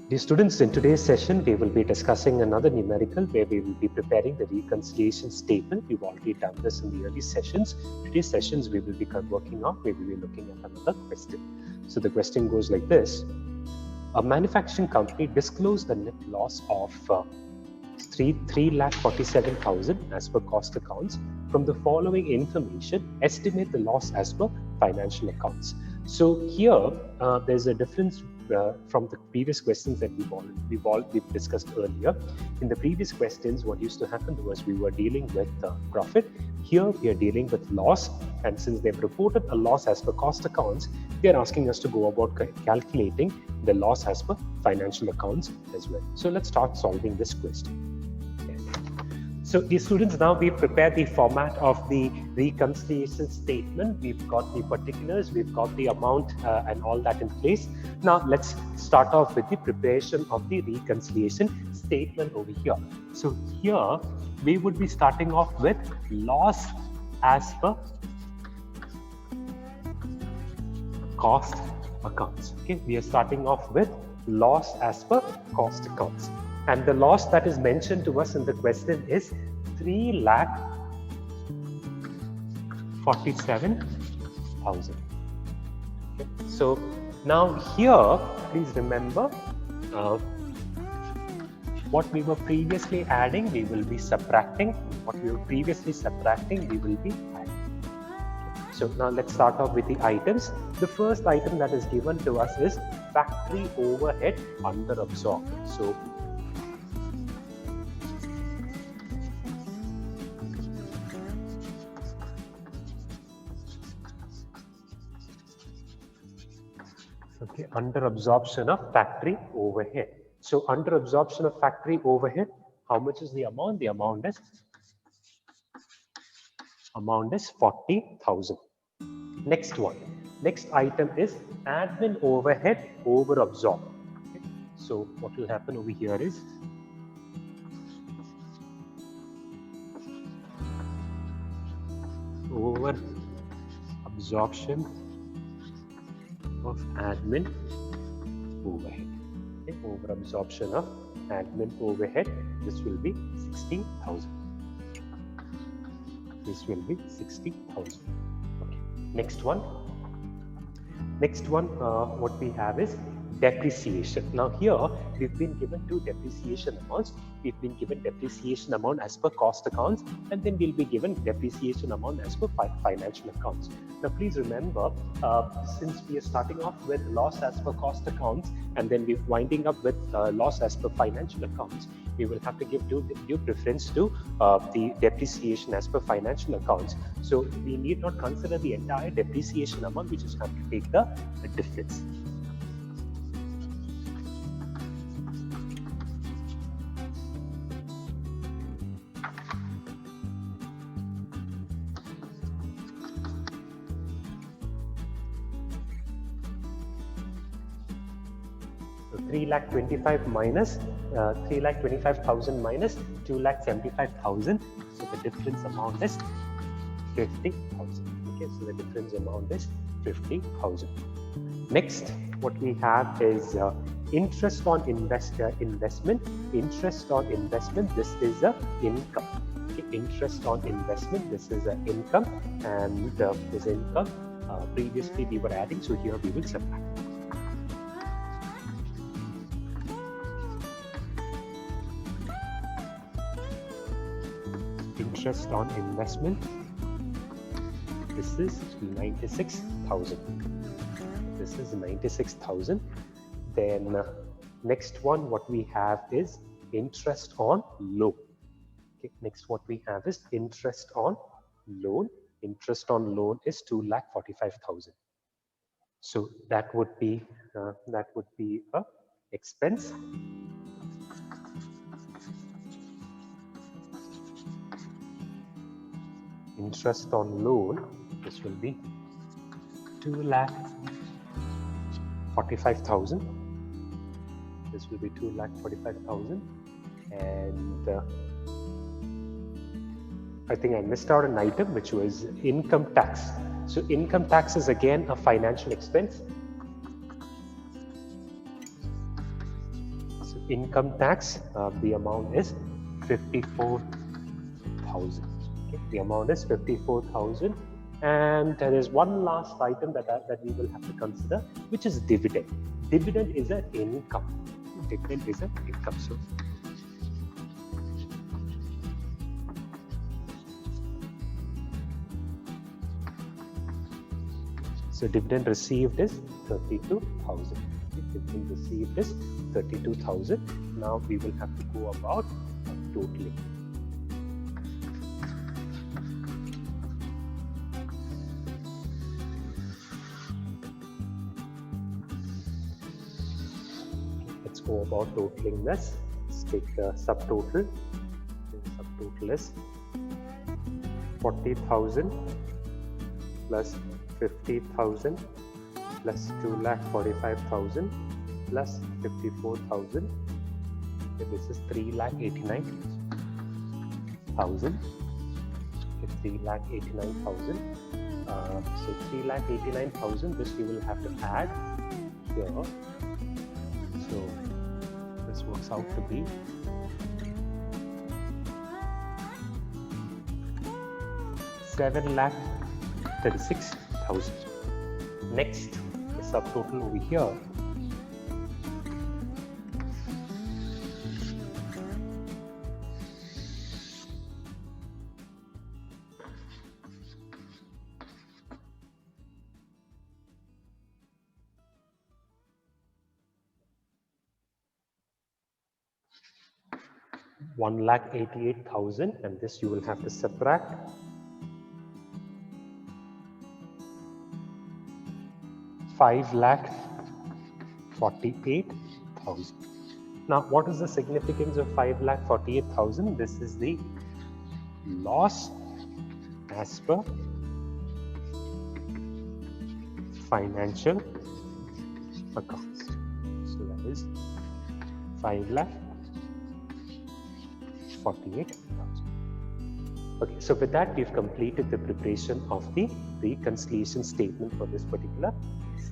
Dear students, in today's session, we will be discussing another numerical where we will be preparing the reconciliation statement. We've already done this in the early sessions. Today's sessions, we will be working on, we will be looking at another question. So the question goes like this. A manufacturing company disclosed the net loss of 3,47,000 as per cost accounts. From the following information, estimate the loss as per financial accounts. So here, there's a difference from the previous questions that we've discussed earlier. In the previous questions, what used to happen was we were dealing with profit. Here we are dealing with loss, and since they've reported a loss as per cost accounts, they're asking us to go about calculating the loss as per financial accounts as well. So let's start solving this question. So the students, now we've prepared the format of the reconciliation statement. We've got the particulars, we've got the amount and all that in place. Now let's start off with the preparation of the reconciliation statement over here. So here we would be starting off with loss as per cost accounts. Okay, we are starting off with loss as per cost accounts. And the loss that is mentioned to us in the question is 3,47,000. Okay. So now here, please remember what we were previously adding, we will be subtracting. What we were previously subtracting, we will be adding. So now let's start off with the items. The first item that is given to us is factory overhead under absorbed. So okay, under absorption of factory overhead. So under absorption of factory overhead, how much is the amount? The amount is 40,000. Next one. Next item is admin overhead over absorbed. Okay. So what will happen over here is over absorption of admin overhead. Okay. Over absorption of admin overhead, this will be 60,000. This will be 60,000. Okay. Next one, what we have is depreciation. Now here we've been given two depreciation amounts. We've been given depreciation amount as per cost accounts, and then we'll be given depreciation amount as per financial accounts. Now please remember, since we are starting off with loss as per cost accounts and then we're winding up with loss as per financial accounts, we will have to give due preference to the depreciation as per financial accounts. So we need not consider the entire depreciation amount, we just have to take the difference. So 3,25,000 minus 3,25,000 minus 2,75,000. So the difference amount is 50,000. Okay, so the difference amount is 50,000. Next, what we have is interest on investment. Interest on investment. This is a income. Okay, interest on investment. This is an income, and this income previously we were adding. So here we will subtract. Interest on investment, this is 96,000. This is 96,000. Then next one, what we have is interest on loan. Okay, next what we have is interest on loan. Interest on loan is 2,45,000. So that would be a expense. Interest on loan, this will be 2,45,000. This will be 2,45,000, and I think I missed out an item which was income tax. So income tax is again a financial expense. income tax, the amount is 54,000. Okay, the amount is 54,000. And there is one last item that we will have to consider, which is dividend. Dividend is an income. Dividend is an income. So dividend received is 32,000. Dividend received is 32,000. Now we will have to go about totaling. Let's go about totaling this. Let's take the subtotal. The subtotal is 40,000 plus 50,000 plus 2,45,000 plus 54,000. This is 3,89,000. 3,89,000. So 3,89,000. This you will have to add here. So this works out to be 7,36,000. Next, the subtotal over here. $1,88,000, and this you will have to subtract 5,48,000. Now, what is the significance of 5,48,000? This is the loss as per financial accounts. So that is 5,48,000. Okay, so with that, we've completed the preparation of the reconciliation statement for this particular case.